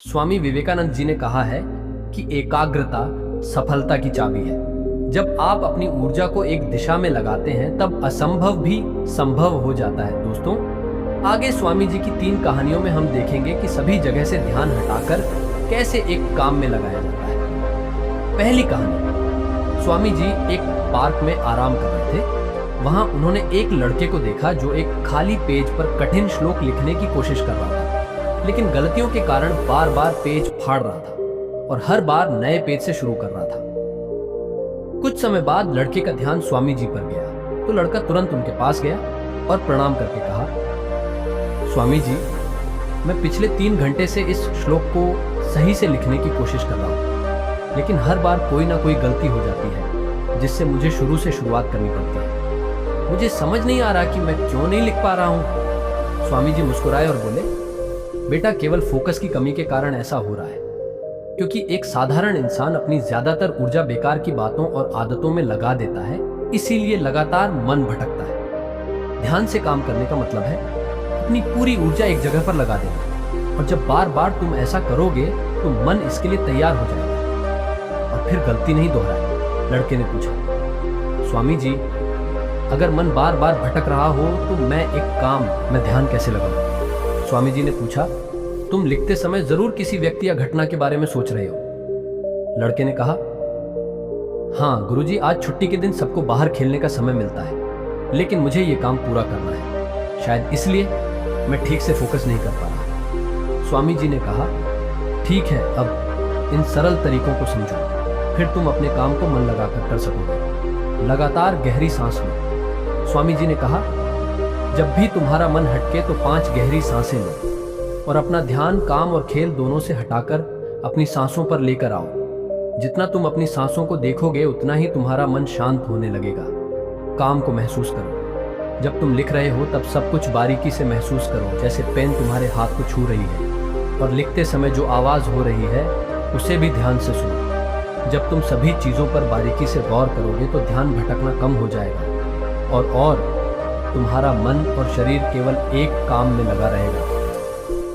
स्वामी विवेकानंद जी ने कहा है कि एकाग्रता सफलता की चाबी है। जब आप अपनी ऊर्जा को एक दिशा में लगाते हैं तब असंभव भी संभव हो जाता है। दोस्तों, आगे स्वामी जी की 3 कहानियों में हम देखेंगे कि सभी जगह से ध्यान हटाकर कैसे एक काम में लगाया जाता है। पहली कहानी, स्वामी जी एक पार्क में आराम कर रहे थे। वहां उन्होंने एक लड़के को देखा जो एक खाली पेज पर कठिन श्लोक लिखने की कोशिश कर रहा था, लेकिन गलतियों के कारण बार बार पेज फाड़ रहा था और हर बार नए पेज से शुरू कर रहा था। कुछ समय बाद लड़के का ध्यान स्वामी जी पर गया तो लड़का तुरंत उनके पास गया और प्रणाम करके कहा, स्वामी जी, मैं पिछले 3 घंटे से इस श्लोक को सही से लिखने की कोशिश कर रहा हूँ, लेकिन हर बार कोई ना कोई गलती हो जाती है जिससे मुझे शुरू से शुरुआत करनी पड़ती है। मुझे समझ नहीं आ रहा कि मैं क्यों नहीं लिख पा रहा हूँ। स्वामी जी मुस्कुराए और बोले, बेटा, केवल फोकस की कमी के कारण ऐसा हो रहा है, क्योंकि एक साधारण इंसान अपनी ज्यादातर ऊर्जा बेकार की बातों और आदतों में लगा देता है, इसीलिए लगातार मन भटकता है। ध्यान से काम करने का मतलब है अपनी पूरी ऊर्जा एक जगह पर लगा देना, और जब बार बार तुम ऐसा करोगे तो मन इसके लिए तैयार हो जाएगा और फिर गलती नहीं दोहराए। लड़के ने पूछा, स्वामी जी, अगर मन बार बार भटक रहा हो तो मैं एक काम में ध्यान कैसे लगाऊं? स्वामी जी ने पूछा, तुम लिखते समय जरूर किसी व्यक्ति या घटना के बारे में सोच रहे हो। लड़के ने कहा, हाँ गुरुजी, आज छुट्टी के दिन सबको बाहर खेलने का समय मिलता है, लेकिन मुझे ये काम पूरा करना है। शायद इसलिए मैं ठीक से फोकस नहीं कर पा रहा। स्वामी जी ने कहा, ठीक है, अब इन सरल तरीकों को समझो, फिर तुम अपने काम को मन लगाकर कर सकोगे। लगातार गहरी सांस लो। स्वामी जी ने कहा, जब भी तुम्हारा मन हटके तो 5 गहरी सांसें लो और अपना ध्यान काम और खेल दोनों से हटाकर अपनी सांसों पर लेकर आओ। जितना तुम अपनी सांसों को देखोगे उतना ही तुम्हारा मन शांत होने लगेगा। काम को महसूस करो। जब तुम लिख रहे हो तब सब कुछ बारीकी से महसूस करो, जैसे पेन तुम्हारे हाथ को छू रही है, और लिखते समय जो आवाज हो रही है उसे भी ध्यान से सुनो। जब तुम सभी चीजों पर बारीकी से गौर करोगे तो ध्यान भटकना कम हो जाएगा और तुम्हारा मन और शरीर केवल एक काम में लगा रहेगा।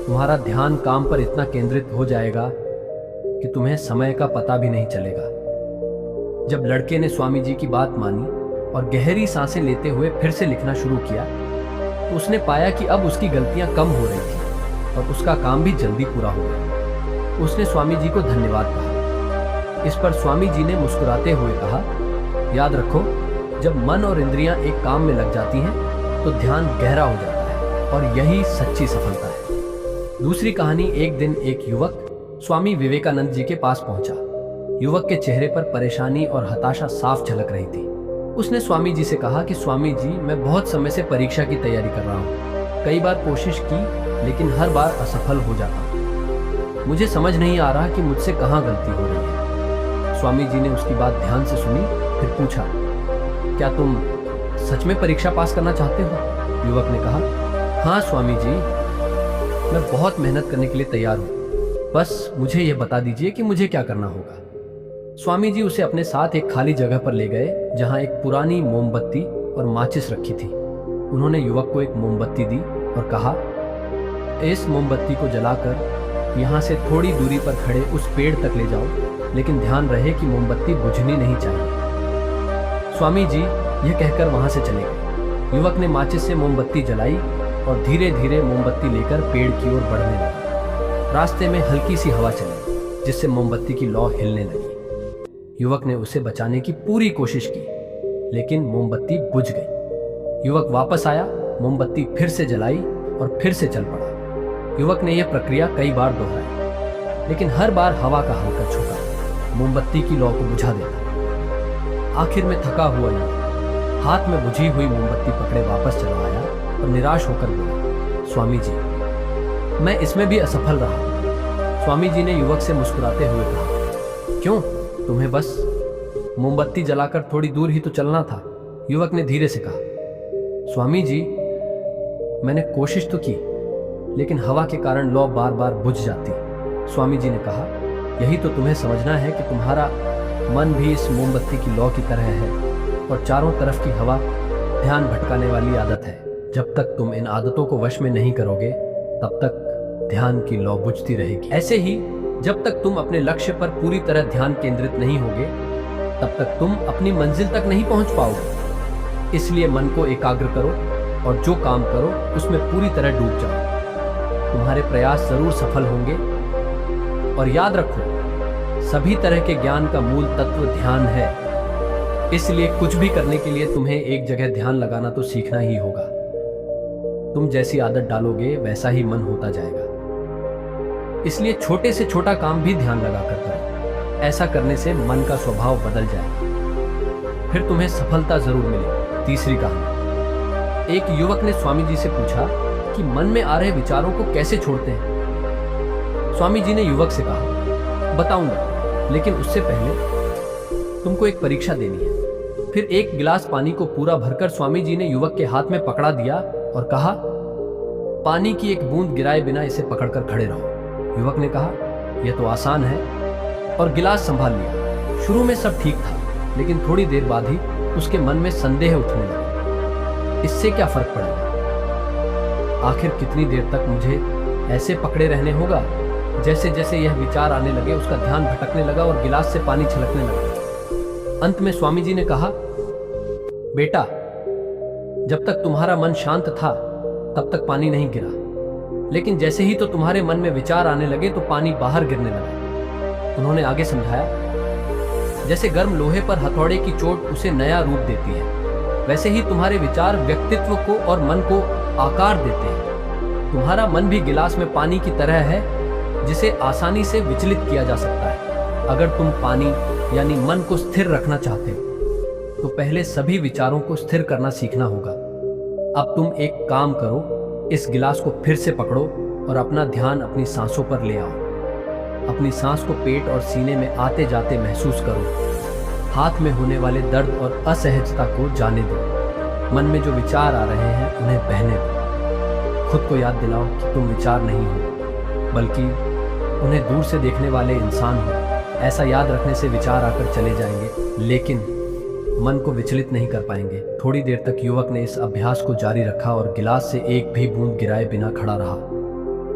तुम्हारा ध्यान काम पर इतना केंद्रित हो जाएगा कि तुम्हें समय का पता भी नहीं चलेगा। जब लड़के ने स्वामी जी की बात मानी और गहरी सांसें लेते हुए फिर से लिखना शुरू किया तो उसने पाया कि अब उसकी गलतियां कम हो रही थी और उसका काम भी जल्दी पूरा हो गया। उसने स्वामी जी को धन्यवाद कहा। इस पर स्वामी जी ने मुस्कुराते हुए कहा, याद रखो, जब मन और इंद्रियां एक काम में लग जाती हैं तो ध्यान गहरा हो जाता है और यही सच्ची सफलता है। दूसरी कहानी, एक दिन एक युवक स्वामी विवेकानंद जी के पास पहुंचा। युवक के चेहरे पर परेशानी और हताशा साफ झलक रही थी। उसने स्वामी जी से कहा कि स्वामी जी, मैं बहुत समय से परीक्षा की तैयारी कर रहा हूँ। कई बार कोशिश की लेकिन हर बार असफल हो जाता हूँ। मुझे समझ नहीं आ रहा कि मुझसे कहाँ गलती हो रही है। स्वामी जी ने उसकी बात ध्यान से सुनी, फिर पूछा, क्या तुम सच में परीक्षा पास करना चाहते हो? युवक ने कहा, हाँ स्वामी जी, मैं बहुत मेहनत करने के लिए तैयार हूँ, बस मुझे यह बता दीजिए कि मुझे क्या करना होगा। स्वामी जी उसे अपने साथ एक खाली जगह पर ले गए जहाँ एक पुरानी मोमबत्ती और माचिस रखी थी। उन्होंने युवक को एक मोमबत्ती दी और कहा, इस मोमबत्ती को जलाकर यहाँ से थोड़ी दूरी पर खड़े उस पेड़ तक ले जाओ, लेकिन ध्यान रहे कि मोमबत्ती बुझनी नहीं चाहिए। स्वामी जी यह कहकर वहां से चले गए। युवक ने माचिस से मोमबत्ती जलाई और धीरे धीरे मोमबत्ती लेकर पेड़ की ओर बढ़ने लगा। रास्ते में हल्की सी हवा चली जिससे मोमबत्ती की लौ हिलने लगी। युवक ने उसे बचाने की पूरी कोशिश की, लेकिन मोमबत्ती बुझ गई। युवक वापस आया, मोमबत्ती फिर से जलाई और फिर से चल पड़ा। युवक ने यह प्रक्रिया कई बार दोहराई, लेकिन हर बार हवा का हल्का झोंका मोमबत्ती की लौ को बुझा देता। आखिर में थका हुआ युवक हाथ में बुझी हुई मोमबत्ती पकड़े वापस चला आया और निराश होकर बोला, स्वामी जी, मैं इसमें भी असफल रहा। स्वामी जी ने युवक से मुस्कुराते हुए कहा, क्यों, तुम्हें बस मोमबत्ती जलाकर थोड़ी दूर ही तो चलना था। युवक ने धीरे से कहा, स्वामी जी, मैंने कोशिश तो की, लेकिन हवा के कारण लौ बार बार बुझ जाती। स्वामी जी ने कहा, यही तो तुम्हें समझना है कि तुम्हारा मन भी इस मोमबत्ती की लौ की तरह है और चारों तरफ की हवा ध्यान भटकाने वाली आदत है। जब तक तुम इन आदतों को वश में नहीं करोगे तब तक ध्यान की लौ बुझती रहेगी। ऐसे ही जब तक तुम अपने लक्ष्य पर पूरी तरह ध्यान केंद्रित नहीं होगे, तब तक तुम अपनी मंजिल तक नहीं पहुंच पाओगे। इसलिए मन को एकाग्र करो और जो काम करो उसमें पूरी तरह डूब जाओ। तुम्हारे प्रयास जरूर सफल होंगे। और याद रखो, सभी तरह के ज्ञान का मूल तत्व ध्यान है। इसलिए कुछ भी करने के लिए तुम्हें एक जगह ध्यान लगाना तो सीखना ही होगा। तुम जैसी आदत डालोगे वैसा ही मन होता जाएगा। इसलिए छोटे से छोटा काम भी ध्यान लगाकर करो। ऐसा करने से मन का स्वभाव बदल जाएगा, फिर तुम्हें सफलता जरूर मिलेगी। तीसरी कहानी। एक युवक ने स्वामी जी से पूछा कि मन में आ रहे विचारों को कैसे छोड़ते हैं। स्वामी जी ने युवक से कहा, बताऊंगा, लेकिन उससे पहले तुमको एक परीक्षा देनी है। फिर एक गिलास पानी को पूरा भरकर स्वामी जी ने युवक के हाथ में पकड़ा दिया और कहा, पानी की एक बूंद गिराए बिना इसे पकड़कर खड़े रहो। युवक ने कहा, यह तो आसान है, और गिलास संभाल लिया। शुरू में सब ठीक था, लेकिन थोड़ी देर बाद ही उसके मन में संदेह उठने लगा। इससे क्या फर्क पड़ेगा? आखिर कितनी देर तक मुझे ऐसे पकड़े रहने होगा? जैसे जैसे यह विचार आने लगे, उसका ध्यान भटकने लगा और गिलास से पानी छलकने लगा। अंत में स्वामी जी ने कहा, बेटा, जब तक तुम्हारा मन शांत था तब तक पानी नहीं गिरा, लेकिन जैसे ही तो तुम्हारे मन में विचार आने लगे तो पानी बाहर गिरने लगा। उन्होंने आगे समझाया, जैसे गर्म लोहे पर हथौड़े की चोट उसे नया रूप देती है, वैसे ही तुम्हारे विचार व्यक्तित्व को और मन को आकार देते हैं। तुम्हारा मन भी गिलास में पानी की तरह है, जिसे आसानी से विचलित किया जा सकता है। अगर तुम पानी यानी मन को स्थिर रखना चाहते हो तो पहले सभी विचारों को स्थिर करना सीखना होगा। अब तुम एक काम करो, इस गिलास को फिर से पकड़ो और अपना ध्यान अपनी सांसों पर ले आओ। अपनी सांस को पेट और सीने में आते जाते महसूस करो। हाथ में होने वाले दर्द और असहजता को जाने दो। मन में जो विचार आ रहे हैं उन्हें बहने दो। खुद को याद दिलाओ कि तुम विचार नहीं हो, बल्कि उन्हें दूर से देखने वाले इंसान हो। ऐसा याद रखने से विचार आकर चले जाएंगे, लेकिन मन को विचलित नहीं कर पाएंगे। थोड़ी देर तक युवक ने इस अभ्यास को जारी रखा और गिलास से एक भी बूंद गिराए बिना खड़ा रहा।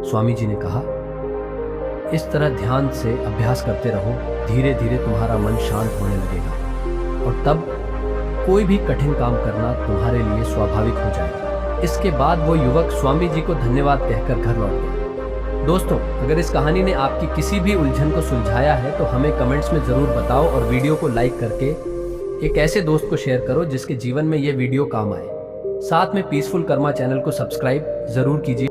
स्वामी जी ने कहा, इस तरह ध्यान से अभ्यास करते रहो, धीरे धीरे तुम्हारा मन शांत होने लगेगा और तब कोई भी कठिन काम करना तुम्हारे लिए स्वाभाविक हो जाएगा। इसके बाद वो युवक स्वामी जी को धन्यवाद कहकर घर लौट गया। दोस्तों, अगर इस कहानी ने आपकी किसी भी उलझन को सुलझाया है तो हमें कमेंट्स में जरूर बताओ और वीडियो को लाइक करके एक ऐसे दोस्त को शेयर करो जिसके जीवन में ये वीडियो काम आए। साथ में पीसफुल कर्मा चैनल को सब्सक्राइब जरूर कीजिए।